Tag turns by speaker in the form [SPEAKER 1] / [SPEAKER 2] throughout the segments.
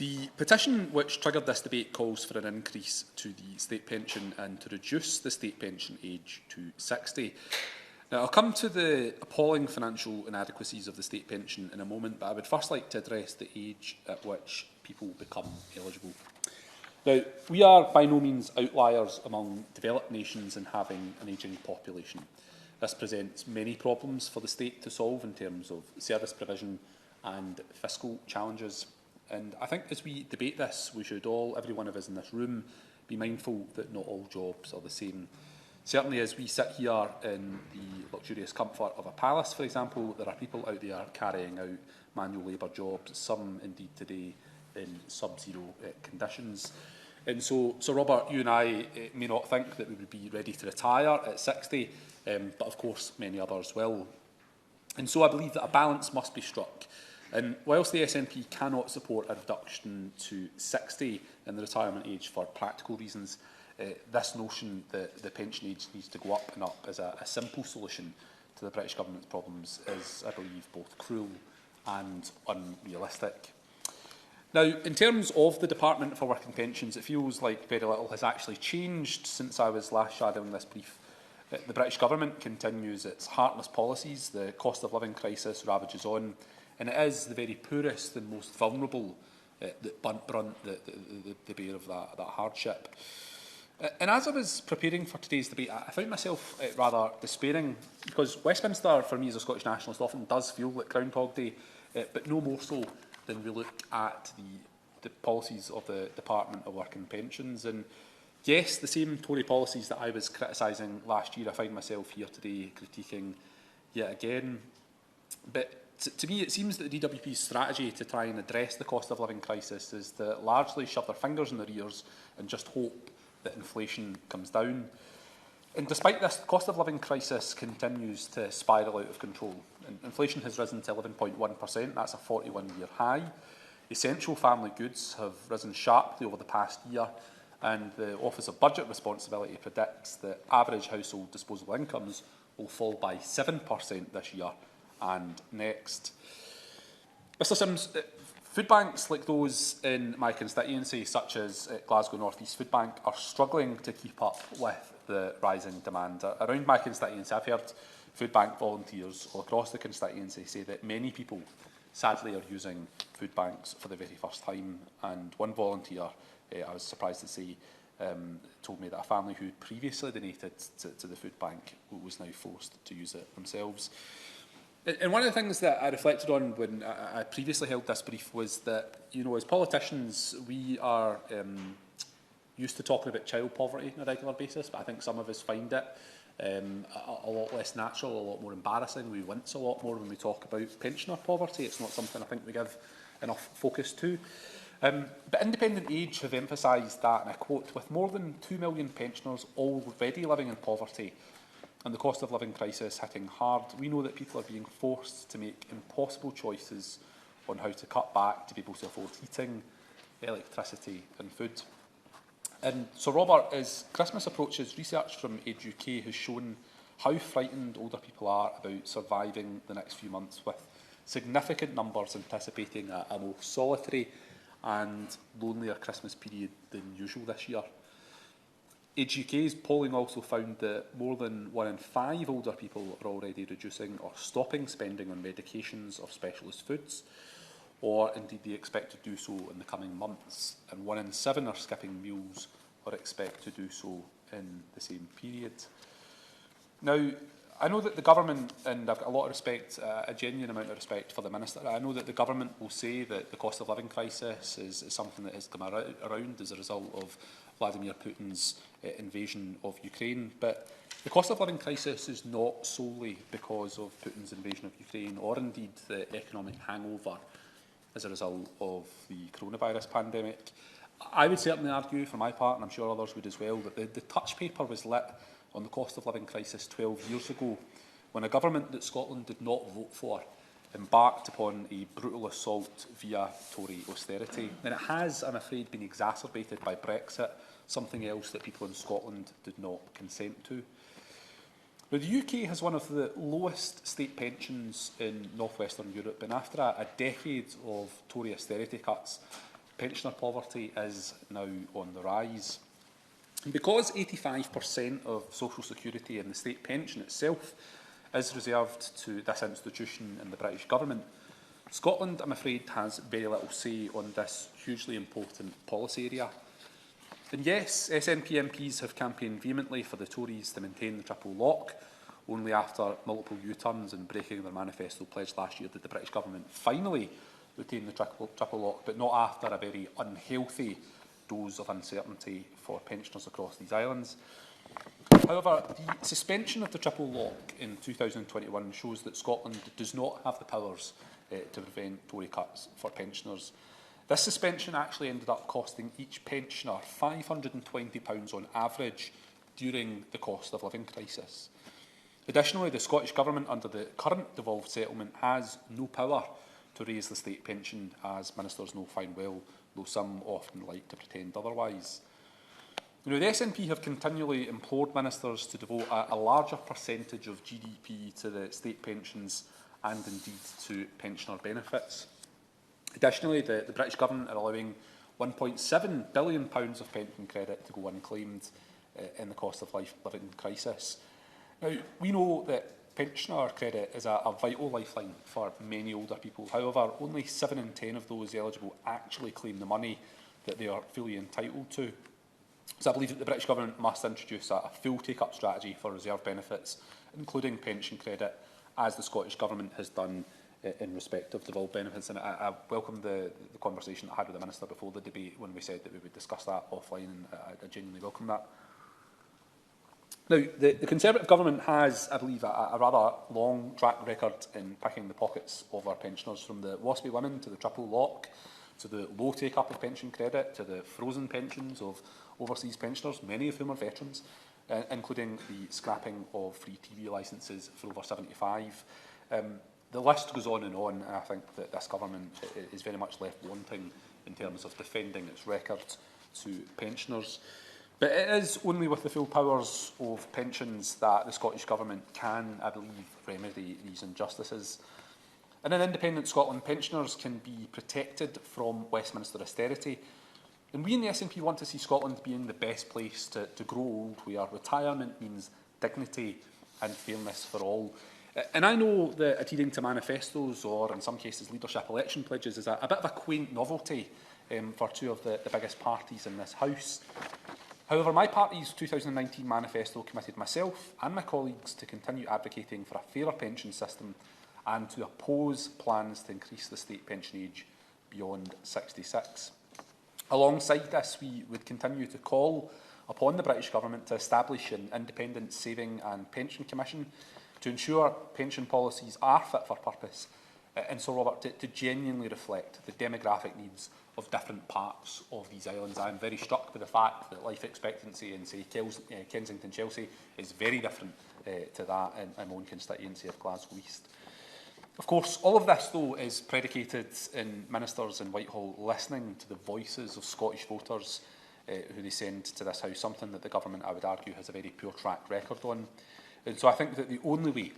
[SPEAKER 1] The petition which triggered this debate calls for an increase to the state pension and to reduce the state pension age to 60. Now, I'll come to the appalling financial inadequacies of the state pension in a moment, but I would first like to address the age at which people become eligible. Now, we are by no means outliers among developed nations in having an ageing population. This presents many problems for the state to solve in terms of service provision and fiscal challenges. And I think as we debate this, we should all, every one of us in this room, be mindful that not all jobs are the same. Certainly as we sit here in the luxurious comfort of a palace, for example, there are people out there carrying out manual labour jobs, some indeed today in sub-zero conditions. And so, Robert, you and I may not think that we would be ready to retire at 60, but of course many others will. And so I believe that a balance must be struck. And whilst the SNP cannot support a reduction to 60 in the retirement age for practical reasons, this notion that the pension age needs to go up and up as a simple solution to the British Government's problems is, I believe, both cruel and unrealistic. Now, in terms of the Department for Work and Pensions, it feels like very little has actually changed since I was last shadowing this brief. The British Government continues its heartless policies, the cost of living crisis ravages on, and it is the very poorest and most vulnerable that brunt the bear of that hardship. And as I was preparing for today's debate, I found myself rather despairing, because Westminster, for me as a Scottish nationalist, often does feel like Groundhog Day, but no more so than we look at the policies of the Department of Work and Pensions. And yes, the same Tory policies that I was criticising last year, I find myself here today critiquing yet again. But to me, it seems that the DWP's strategy to try and address the cost of living crisis is to largely shove their fingers in their ears and just hope that inflation comes down. And despite this, the cost of living crisis continues to spiral out of control. And inflation has risen to 11.1%, that's a 41-year high. Essential family goods have risen sharply over the past year, and the Office of Budget Responsibility predicts that average household disposable incomes will fall by 7% this year and next. Mr Sims, food banks like those in my constituency, such as Glasgow North East Food Bank, are struggling to keep up with the rising demand. Around my constituency, I've heard food bank volunteers all across the constituency say that many people, sadly, are using food banks for the very first time. And one volunteer, I was surprised to see, told me that a family who had previously donated to the food bank was now forced to use it themselves. And one of the things that I reflected on when I previously held this brief was that, you know, as politicians, we are used to talking about child poverty on a regular basis, but I think some of us find it a lot less natural, a lot more embarrassing. We wince a lot more when we talk about pensioner poverty. It's not something I think we give enough focus to. But Independent Age have emphasised that, and I quote, "With more than 2 million pensioners already living in poverty, and the cost of living crisis hitting hard, we know that people are being forced to make impossible choices on how to cut back to be able to afford heating, electricity and food." And so, Robert, as Christmas approaches, research from Age UK has shown how frightened older people are about surviving the next few months, with significant numbers anticipating a more solitary and lonelier Christmas period than usual this year. Age UK's polling also found that more than 1 in 5 older people are already reducing or stopping spending on medications or specialist foods, or indeed they expect to do so in the coming months, and 1 in 7 are skipping meals or expect to do so in the same period. Now, I know that the government, and I've got a lot of respect, a genuine amount of respect for the Minister, I know that the government will say that the cost of living crisis is something that has come around as a result of Vladimir Putin's invasion of Ukraine, but the cost of living crisis is not solely because of Putin's invasion of Ukraine, or indeed the economic hangover as a result of the coronavirus pandemic. I would certainly argue, for my part, and I'm sure others would as well, that the touch paper was lit on the cost of living crisis 12 years ago, when a government that Scotland did not vote for embarked upon a brutal assault via Tory austerity. And it has, I'm afraid, been exacerbated by Brexit, something else that people in Scotland did not consent to. Now, the UK has one of the lowest state pensions in North Western Europe, and after a decade of Tory austerity cuts, pensioner poverty is now on the rise. And because 85% of social security and the state pension itself is reserved to this institution and the British government, Scotland, I'm afraid, has very little say on this hugely important policy area. And yes, SNP MPs have campaigned vehemently for the Tories to maintain the triple lock. Only after multiple U-turns and breaking their manifesto pledge last year did the British government finally retain the triple lock, but not after a very unhealthy dose of uncertainty for pensioners across these islands. However, the suspension of the triple lock in 2021 shows that Scotland does not have the powers to prevent Tory cuts for pensioners. This suspension actually ended up costing each pensioner £520 on average during the cost of living crisis. Additionally, the Scottish Government, under the current devolved settlement, has no power to raise the state pension, as ministers know fine well, though some often like to pretend otherwise. You know, the SNP have continually implored ministers to devote a larger percentage of GDP to the state pensions and indeed to pensioner benefits. Additionally, the British Government are allowing £1.7 billion of pension credit to go unclaimed in the cost of living crisis. Now, we know that pensioner credit is a vital lifeline for many older people. However, only 7 in 10 of those eligible actually claim the money that they are fully entitled to. So I believe that the British Government must introduce a full take-up strategy for reserve benefits, including pension credit, as the Scottish Government has done in respect of devolved benefits. And I welcome the conversation I had with the Minister before the debate when we said that we would discuss that offline, and I genuinely welcome that. Now, the Conservative Government has, I believe, a rather long track record in picking the pockets of our pensioners, from the WASPy women to the triple lock, to the low take-up of pension credit, to the frozen pensions of overseas pensioners, many of whom are veterans, including the scrapping of free TV licences for over 75. The list goes on, and I think that this government is very much left wanting in terms of defending its record to pensioners. But it is only with the full powers of pensions that the Scottish Government can, I believe, remedy these injustices. And in independent Scotland, pensioners can be protected from Westminster austerity. And we in the SNP want to see Scotland being the best place to grow old, where retirement means dignity and fairness for all. And I know that adhering to manifestos, or in some cases leadership election pledges, is a bit of a quaint novelty for two of the biggest parties in this House. However, my party's 2019 manifesto committed myself and my colleagues to continue advocating for a fairer pension system and to oppose plans to increase the state pension age beyond 66. Alongside this, we would continue to call upon the British Government to establish an independent saving and pension commission to ensure pension policies are fit for purpose, and so, Robert, to genuinely reflect the demographic needs of different parts of these islands. I am very struck with the fact that life expectancy in, say, Kensington, Chelsea is very different to that in my own constituency of Glasgow East. Of course, all of this, though, is predicated in ministers in Whitehall listening to the voices of Scottish voters who they send to this House, something that the government, I would argue, has a very poor track record on. And so I think that the only way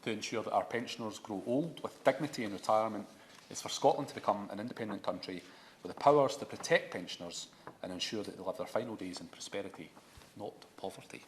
[SPEAKER 1] to ensure that our pensioners grow old with dignity in retirement is for Scotland to become an independent country with the powers to protect pensioners and ensure that they live their final days in prosperity, not poverty.